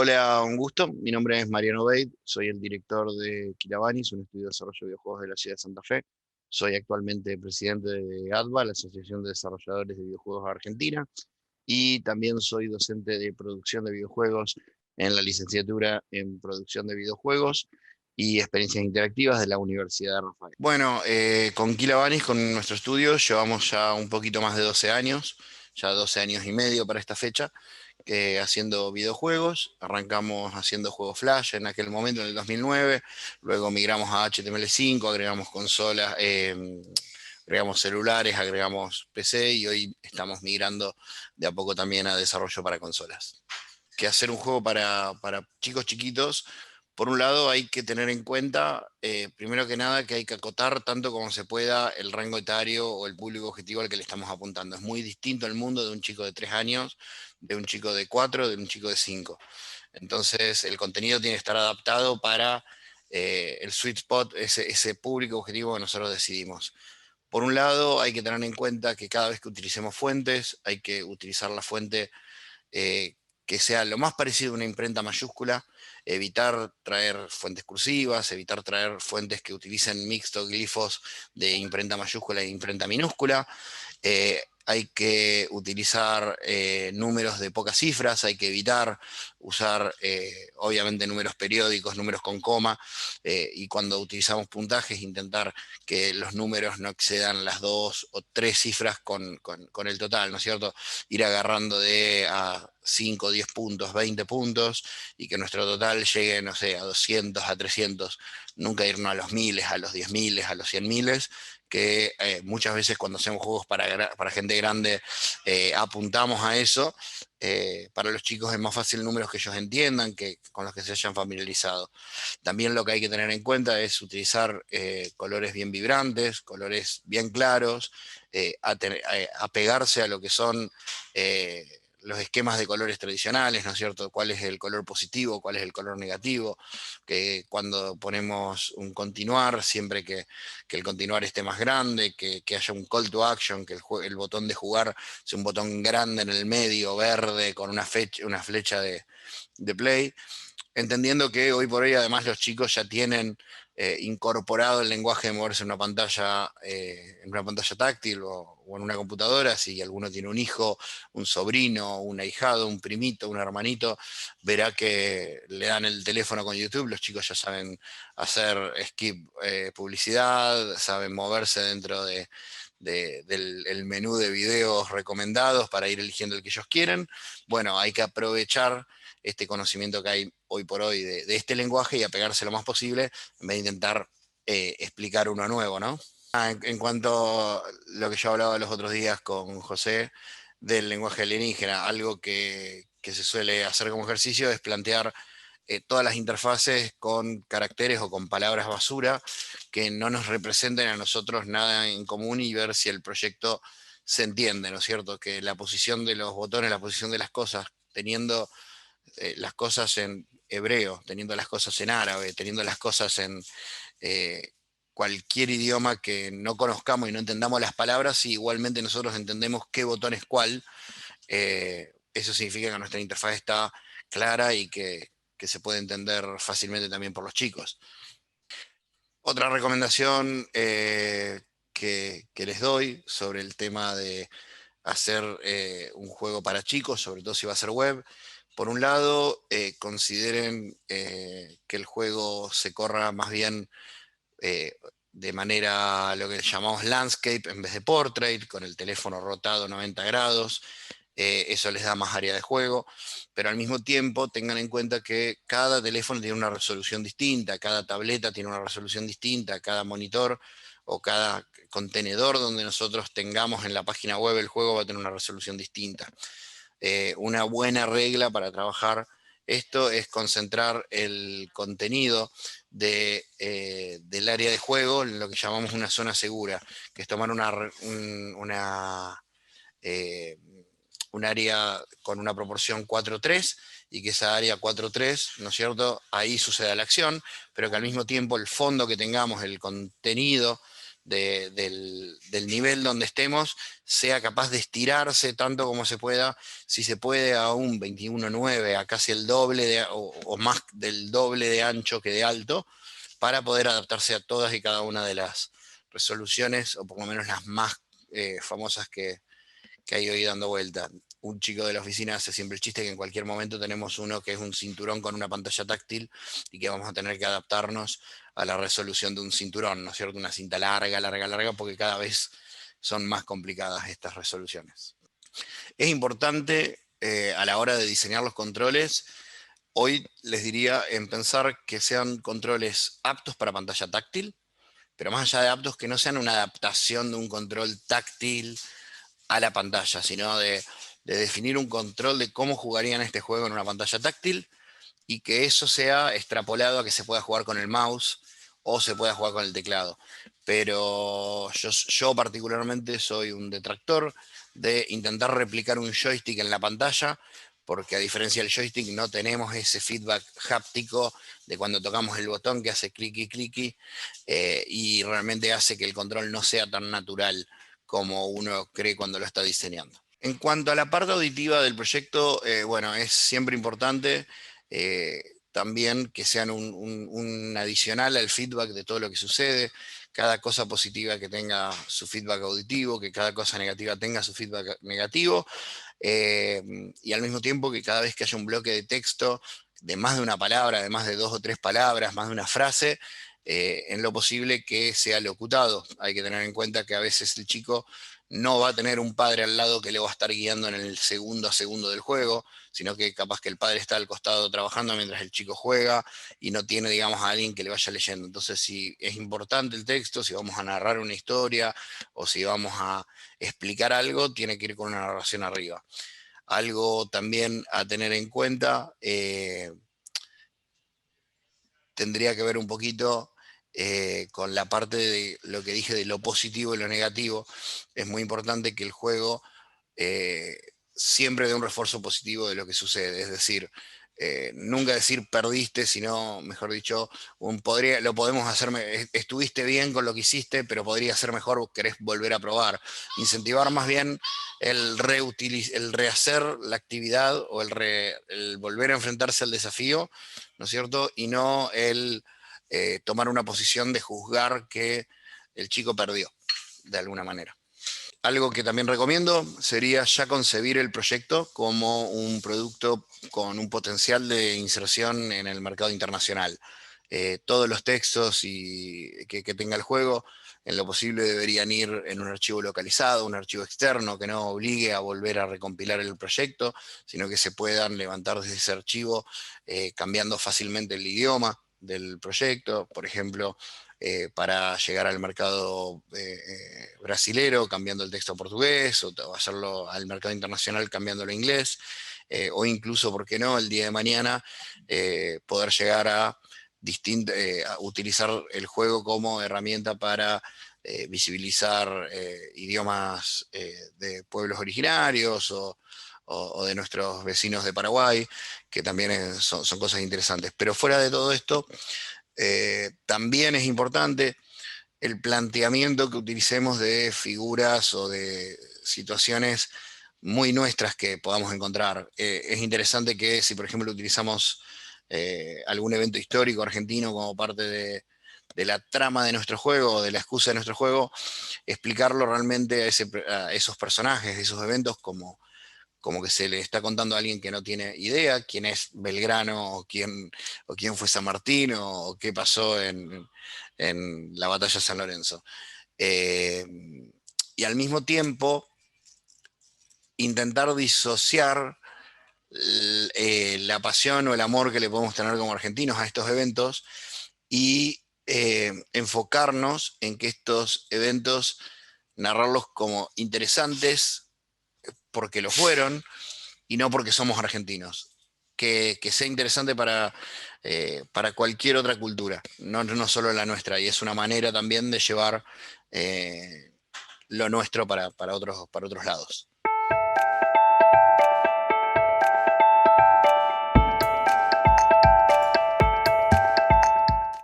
Hola, un gusto. Mi nombre es Mariano Beit, soy el director de Quilavanis, un estudio de desarrollo de videojuegos de la ciudad de Santa Fe. Soy actualmente presidente de ADVA, la Asociación de Desarrolladores de Videojuegos de Argentina, y también soy docente de producción de videojuegos en la licenciatura en producción de videojuegos y experiencias interactivas de la Universidad de Rafael. Bueno, con Quilavanis, con nuestro estudio, llevamos ya un poquito más de 12 años, ya 12 años y medio para esta fecha haciendo videojuegos. Arrancamos haciendo juegos Flash en aquel momento, en el 2009. Luego migramos a HTML5, agregamos consolas, agregamos celulares, agregamos PC y hoy estamos migrando de a poco también a desarrollo para consolas. Que hacer un juego para chicos chiquitos, por un lado hay que tener en cuenta, primero que nada, que hay que acotar tanto como se pueda el rango etario o el público objetivo al que le estamos apuntando. Es muy distinto el mundo de un chico de 3 años, de un chico de 4, de un chico de 5. Entonces el contenido tiene que estar adaptado para el sweet spot, ese público objetivo que nosotros decidimos. Por un lado, hay que tener en cuenta que cada vez que utilicemos fuentes, hay que utilizar la fuente eh, que sea lo más parecido a una imprenta mayúscula, evitar traer fuentes cursivas, evitar traer fuentes que utilicen mixto glifos de imprenta mayúscula e imprenta minúscula. Hay que utilizar números de pocas cifras, hay que evitar usar obviamente números periódicos, números con coma, y cuando utilizamos puntajes intentar que los números no excedan las 2 o 3 cifras con el total, ¿no es cierto? Ir agarrando de a 5, 10 puntos, 20 puntos, y que nuestro total llegue, no sé, a 200, a 300, nunca irnos a los miles, a los 10 miles, a los 100 miles, que muchas veces cuando hacemos juegos para gente grande apuntamos a eso. Para los chicos es más fácil números que ellos entiendan, que con los que se hayan familiarizado. También lo que hay que tener en cuenta es utilizar colores bien vibrantes, colores bien claros, apegarse a lo que son los esquemas de colores tradicionales, ¿no es cierto? ¿Cuál es el color positivo? ¿Cuál es el color negativo? Que cuando ponemos un continuar, siempre que el continuar esté más grande, que haya un call to action, que el botón de jugar sea un botón grande en el medio, verde, con una flecha de play, entendiendo que hoy por hoy además los chicos ya tienen incorporado el lenguaje de moverse en una pantalla táctil o en una computadora. Si alguno tiene un hijo, un sobrino, un ahijado, un primito, un hermanito, verá que le dan el teléfono con YouTube, los chicos ya saben hacer skip publicidad, saben moverse dentro del el menú de videos recomendados para ir eligiendo el que ellos quieren. Bueno, hay que aprovechar este conocimiento que hay hoy por hoy de este lenguaje y apegarse lo más posible en vez de intentar explicar uno nuevo, ¿no? En cuanto a lo que yo hablaba los otros días con José del lenguaje alienígena, algo que se suele hacer como ejercicio es plantear todas las interfaces con caracteres o con palabras basura que no nos representen a nosotros nada en común y ver si el proyecto se entiende, ¿no es cierto? Que la posición de los botones, la posición de las cosas, teniendo las cosas en hebreo, teniendo las cosas en árabe, teniendo las cosas en eh, cualquier idioma que no conozcamos y no entendamos las palabras, y igualmente nosotros entendemos qué botón es cuál, eso significa que nuestra interfaz está clara y que se puede entender fácilmente también por los chicos. Otra recomendación que les doy sobre el tema de hacer un juego para chicos, sobre todo si va a ser web. Por un lado, consideren que el juego se corra más bien eh, de manera lo que llamamos landscape en vez de portrait, con el teléfono rotado 90 grados. Eso les da más área de juego, pero al mismo tiempo tengan en cuenta que cada teléfono tiene una resolución distinta, cada tableta tiene una resolución distinta, cada monitor o cada contenedor donde nosotros tengamos en la página web el juego va a tener una resolución distinta. Una buena regla para trabajar esto es concentrar el contenido del área de juego en lo que llamamos una zona segura, que es tomar eh, un área con una proporción 4:3 y que esa área 4:3, ¿no es cierto? Ahí suceda la acción, pero que al mismo tiempo el fondo que tengamos, el contenido del nivel donde estemos, sea capaz de estirarse tanto como se pueda, si se puede a un 21.9, a casi el doble o más del doble de ancho que de alto, para poder adaptarse a todas y cada una de las resoluciones, o por lo menos las más famosas que hay hoy dando vuelta. Un chico de la oficina hace siempre el chiste que en cualquier momento tenemos uno que es un cinturón con una pantalla táctil y que vamos a tener que adaptarnos a la resolución de un cinturón, ¿no es cierto? Una cinta larga, larga, larga, porque cada vez son más complicadas estas resoluciones. Es importante a la hora de diseñar los controles, hoy les diría en pensar que sean controles aptos para pantalla táctil, pero más allá de aptos, que no sean una adaptación de un control táctil a la pantalla, sino de definir un control de cómo jugarían este juego en una pantalla táctil y que eso sea extrapolado a que se pueda jugar con el mouse o se pueda jugar con el teclado. Pero yo particularmente soy un detractor de intentar replicar un joystick en la pantalla, porque a diferencia del joystick no tenemos ese feedback háptico de cuando tocamos el botón que hace clicky clicky y realmente hace que el control no sea tan natural como uno cree cuando lo está diseñando. En cuanto a la parte auditiva del proyecto, bueno, es siempre importante también que sean un adicional al feedback de todo lo que sucede, cada cosa positiva que tenga su feedback auditivo, que cada cosa negativa tenga su feedback negativo, y al mismo tiempo que cada vez que haya un bloque de texto de más de una palabra, de más de 2 o 3 palabras, más de una frase, en lo posible que sea locutado. Hay que tener en cuenta que a veces el chico no va a tener un padre al lado que le va a estar guiando en el segundo a segundo del juego, sino que capaz que el padre está al costado trabajando mientras el chico juega y no tiene, digamos, a alguien que le vaya leyendo. Entonces, si es importante el texto, si vamos a narrar una historia o si vamos a explicar algo, tiene que ir con una narración arriba. Algo también a tener en cuenta, tendría que ver un poquito con la parte de lo que dije de lo positivo y lo negativo. Es muy importante que el juego eh, siempre dé un refuerzo positivo de lo que sucede. Es decir, nunca decir perdiste, sino, mejor dicho, lo podemos hacer, estuviste bien con lo que hiciste, pero podría ser mejor, querés volver a probar. Incentivar más bien el rehacer la actividad o el volver a enfrentarse al desafío, ¿no es cierto? Y no el tomar una posición de juzgar que el chico perdió, de alguna manera. Algo que también recomiendo sería ya concebir el proyecto como un producto con un potencial de inserción en el mercado internacional. Todos los textos que tenga el juego, en lo posible deberían ir en un archivo localizado, un archivo externo que no obligue a volver a recompilar el proyecto, sino que se puedan levantar desde ese archivo cambiando fácilmente el idioma del proyecto. Por ejemplo, para llegar al mercado brasilero cambiando el texto a portugués, o hacerlo al mercado internacional cambiándolo a inglés, o incluso, ¿por qué no?, el día de mañana poder llegar a utilizar el juego como herramienta para visibilizar idiomas de pueblos originarios o de nuestros vecinos de Paraguay, que también son cosas interesantes. Pero fuera de todo esto, también es importante el planteamiento que utilicemos de figuras o de situaciones muy nuestras que podamos encontrar. Es interesante que si, por ejemplo, utilizamos algún evento histórico argentino como parte de la trama de nuestro juego, o de la excusa de nuestro juego, explicarlo realmente a esos personajes, a esos eventos como que se le está contando a alguien que no tiene idea quién es Belgrano o quién fue San Martín o qué pasó en la batalla de San Lorenzo. Eh, y al mismo tiempo intentar disociar la pasión o el amor que le podemos tener como argentinos a estos eventos y enfocarnos en que estos eventos, narrarlos como interesantes porque lo fueron, y no porque somos argentinos. Que sea interesante para cualquier otra cultura, no solo la nuestra, y es una manera también de llevar lo nuestro para otros lados.